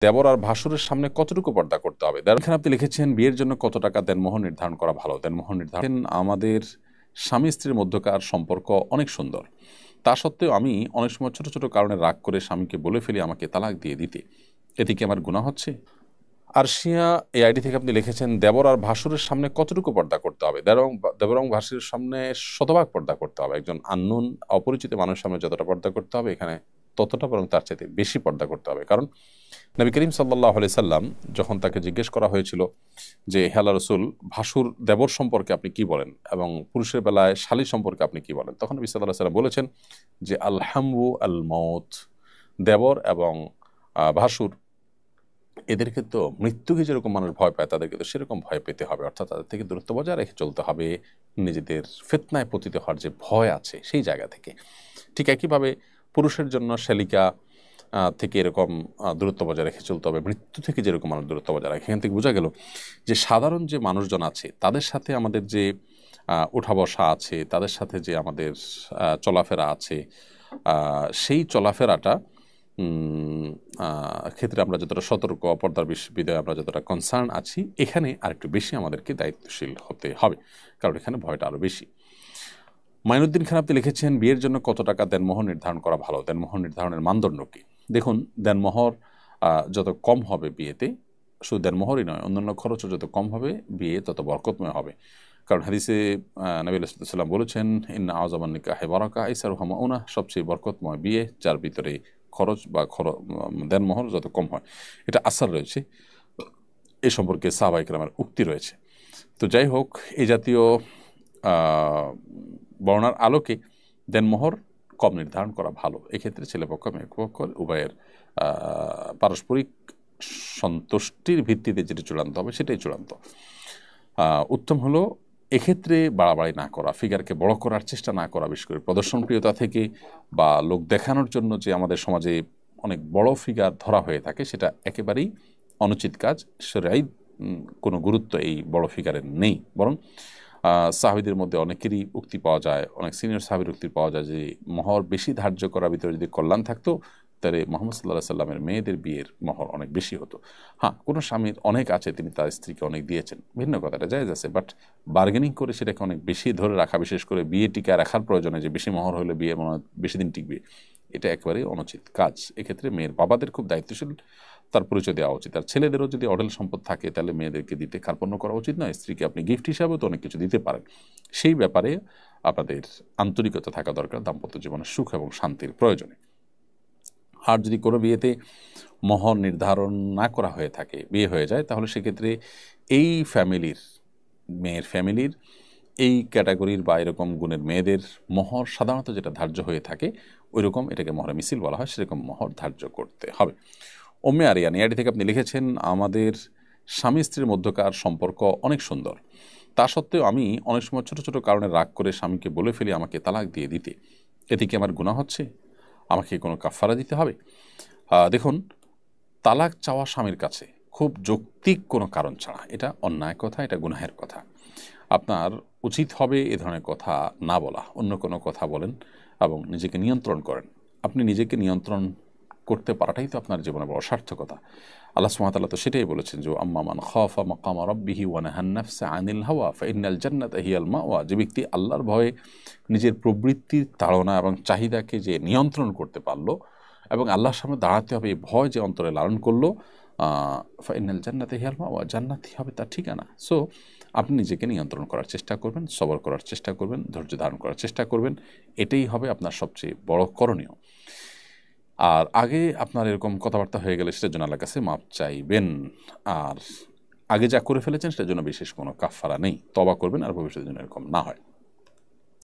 দেবর আর ভাসুরের সামনে কতটুকু পর্দা করতে হবে। এখানে আপনি লিখেছেন বিয়ের জন্য কত টাকা দেনমোহর নির্ধারণ করা ভালো। দেনমোহর নির্ধারণ আমাদের স্বামী স্ত্রীর মধ্যকার সম্পর্ক অনেক সুন্দর, তা সত্ত্বেও আমি অনেক সময় ছোট ছোট কারণে রাগ করে স্বামীকে বলে ফেলি আমাকে তালাক দিয়ে দিতে, এতে কি আমার গুনাহ হচ্ছে? আরশিয়া এই আইডি থেকে আপনি লিখেছেন দেবর আর ভাসুরের সামনে কতটুকু পর্দা করতে হবে। দেবর এবং ভাসুরের সামনে শতভাগ পর্দা করতে হবে। একজন আননোন অপরিচিত মানুষের সামনে যতটা পর্দা করতে হবে এখানে ততটা, বরং তার চাইতে বেশি পর্দা করতে হবে। কারণ নবী করিম সাল্লাল্লাহু আলাইহি সাল্লাম যখন তাকে জিজ্ঞেস করা হয়েছিল যে হে আল্লাহর রাসূল, ভাসুর দেবর সম্পর্কে আপনি কি বলেন এবং পুরুষের বেলায় শালী সম্পর্কে আপনি কি বলেন, তখন নবী সাল্লাল্লাহু আলাইহি সাল্লাম বলেছেন যে আল হামু আল মউত, দেবর এবং ভাসুর এদেরকে তো মৃত্যুকে যেরকম মানুষ ভয় পায় তাদেরকে তো সেরকম ভয় পেতে হবে, অর্থাৎ তাদের থেকে দূরত্ব বজায় রেখে চলতে হবে। নিজেদের ফিতনায় পতিত হওয়ার যে ভয় আছে সেই জায়গা থেকে। ঠিক একইভাবে পুরুষের জন্য শালিকা থেকে এরকম দূরত্ব বজায় রেখে চলতে হবে, মৃত্যু থেকে যেরকম মানুষ দূরত্ব বজায় রাখে। এখান থেকে বোঝা গেল যে সাধারণ যে মানুষজন আছে তাদের সাথে আমাদের যে ওঠা বসা আছে, তাদের সাথে যে আমাদের চলাফেরা আছে, সেই চলাফেরাটা ক্ষেত্রে আমরা যতটা সতর্ক, পর্দার বিধায় আমরা যতটা কনসার্ন আছি, এখানে আরেকটু বেশি আমাদেরকে দায়িত্বশীল হতে হবে, কারণ এখানে ভয়টা আরও বেশি। মাইনুদ্দিন খান আপনি লিখেছেন বিয়ের জন্য কত টাকা দেনমোহর নির্ধারণ করা ভালো। দেনমোহর নির্ধারণের মানদণ্ড কি? দেখুন, দেনমোহর যত কম হবে বিয়েতে, শুধু দেনমোহরই নয় অন্যান্য খরচও যত কম হবে বিয়ে তত বরকতময় হবে। কারণ হাদিসে নবী সাল্লাম বলেছেন ইন্না আযমান নিকাহি বারাকা আইসারুহা মাউনা, সবচেয়ে বরকতময় বিয়ে যার ভিতরে খরচ বা দেনমোহর যত কম হয়। এটা আসার রয়েছে, এ সম্পর্কে সাহাবায়ে কেরামের উক্তি রয়েছে। তো যাই হোক, এই জাতীয় বর্ণার আলোকে দেনমোহর কম নির্ধারণ করা ভালো। এক্ষেত্রে ছেলেপক্ষ মেয়েপক্ষ উভয়ের পারস্পরিক সন্তুষ্টির ভিত্তিতে যেটি চূড়ান্ত হবে সেটাই চূড়ান্ত। উত্তম হলো এক্ষেত্রে বাড়াবাড়ি না করা, ফিগারকে বড় করার চেষ্টা না করা, বিশেষ করে প্রদর্শনপ্রিয়তা থেকে বা লোক দেখানোর জন্য যে আমাদের সমাজে অনেক বড় ফিগার ধরা হয়ে থাকে, সেটা একেবারেই অনুচিত কাজ। শরীয়ত কোনো গুরুত্ব এই বড় ফিগারের নেই, বরং সাহাবীদের মধ্যে অনেকেরই উক্তি পাওয়া যায়, অনেক সিনিয়র সাহাবীর উক্তি পাওয়া যায় যে মোহর বেশি ধার্য করার ভিতরে যদি কল্যাণ থাকতো তাহলে মুহাম্মদ সাল্লাল্লাহু আলাইহি সাল্লামের মেয়েদের বিয়ের মোহর অনেক বেশি হতো। হ্যাঁ, কোনো স্বামীর অনেক আছে, তিনি তার স্ত্রীকে অনেক দিয়েছেন, ভিন্ন কথাটা জায়েজ আছে, বাট বার্গেনিং করে সেটাকে অনেক বেশি ধরে রাখা, বিশেষ করে বিয়ে টিকায় রাখার প্রয়োজনে যে বেশি মোহর হলে বিয়ে মনে হয় বেশি দিন টিকবে, এটা একেবারেই অনুচিত কাজ। এক্ষেত্রে মেয়ের বাবাদের খুব দায়িত্বশীল তার পরিচয় দেওয়া উচিত। আর ছেলেদেরও যদি অঢেল সম্পদ থাকে তাহলে মেয়েদেরকে দিতে কার্পণ্য করা উচিত নয়। স্ত্রীকে আপনি গিফট হিসাবেও তো অনেক কিছু দিতে পারেন, সেই ব্যাপারে আপনাদের আন্তরিকতা থাকা দরকার দাম্পত্য জীবনের সুখ এবং শান্তির প্রয়োজনে। আর যদি কোনো বিয়েতে মোহর নির্ধারণ না করা হয়ে থাকে, বিয়ে হয়ে যায়, তাহলে সেক্ষেত্রে এই ফ্যামিলির, মেয়ের ফ্যামিলির এই ক্যাটাগরির বা এরকম গুণের মেয়েদের মোহর সাধারণত যেটা ধার্য হয়ে থাকে ওই রকম, এটাকে মোহরে মিছিল বলা হয়, সেরকম মোহর ধার্য করতে হবে। ওম্মে আরিয়ান এআইডি থেকে আপনি লিখেছেন আমাদের স্বামী স্ত্রীর মধ্যকার সম্পর্ক অনেক সুন্দর, তা সত্ত্বেও আমি অনেক সময় ছোট ছোট কারণে রাগ করে স্বামীকে বলে ফেলি আমাকে তালাক দিয়ে দিতে, এতে কি আমার গুনাহ হচ্ছে? আমাকে কোনো কাফারা দিতে হবে? দেখুন, তালাক চাওয়া স্বামীর কাছে খুব যৌক্তিক কোনো কারণ ছাড়া এটা অন্যায় কথা, এটা গুনাহের কথা। আপনার উচিত হবে এ ধরনের কথা না বলা, অন্য কোনো কথা বলেন এবং নিজেকে নিয়ন্ত্রণ করেন। আপনি নিজেকে নিয়ন্ত্রণ করতে পারাটাই তো আপনার জীবনে বড় সার্থকতা। আল্লাহ সুবহানাহু ওয়া তাআলা তো সেটাই বলেছেন যে আম্মা মান খাফা মাকামা রাব্বিহি ওয়া নাহান নাফসা আনিল হাওয়া ফাইন্নাল জান্নাতা হিয়াল মাওয়া, যে ব্যক্তি আল্লাহর ভয়ে নিজের প্রবৃত্তির তাড়না এবং চাহিদাকে যে নিয়ন্ত্রণ করতে পারলো এবং আল্লাহর সামনে দাঁড়াতে হবে এই ভয় যে অন্তরে লালন করলো, ফাইনাল জান্নাতে হিয়াল মাওয়া, জান্নাতই হবে তার ঠিকানা। সো আপনি নিজেকে নিয়ন্ত্রণ করার চেষ্টা করবেন, সবর করার চেষ্টা করবেন, ধৈর্য ধারণ করার চেষ্টা করবেন, এটাই হবে আপনার সবচেয়ে বড় করণীয়। আর আগে আপনার এরকম কথাবার্তা হয়ে গেলে সেটার জন্য আল্লাহর কাছে মাপ চাইবেন। আর আগে যা করে ফেলেছেন সেটার জন্য বিশেষ কোনো কাফারা নেই, তওবা করবেন আর ভবিষ্যতের জন্য এরকম না হয়।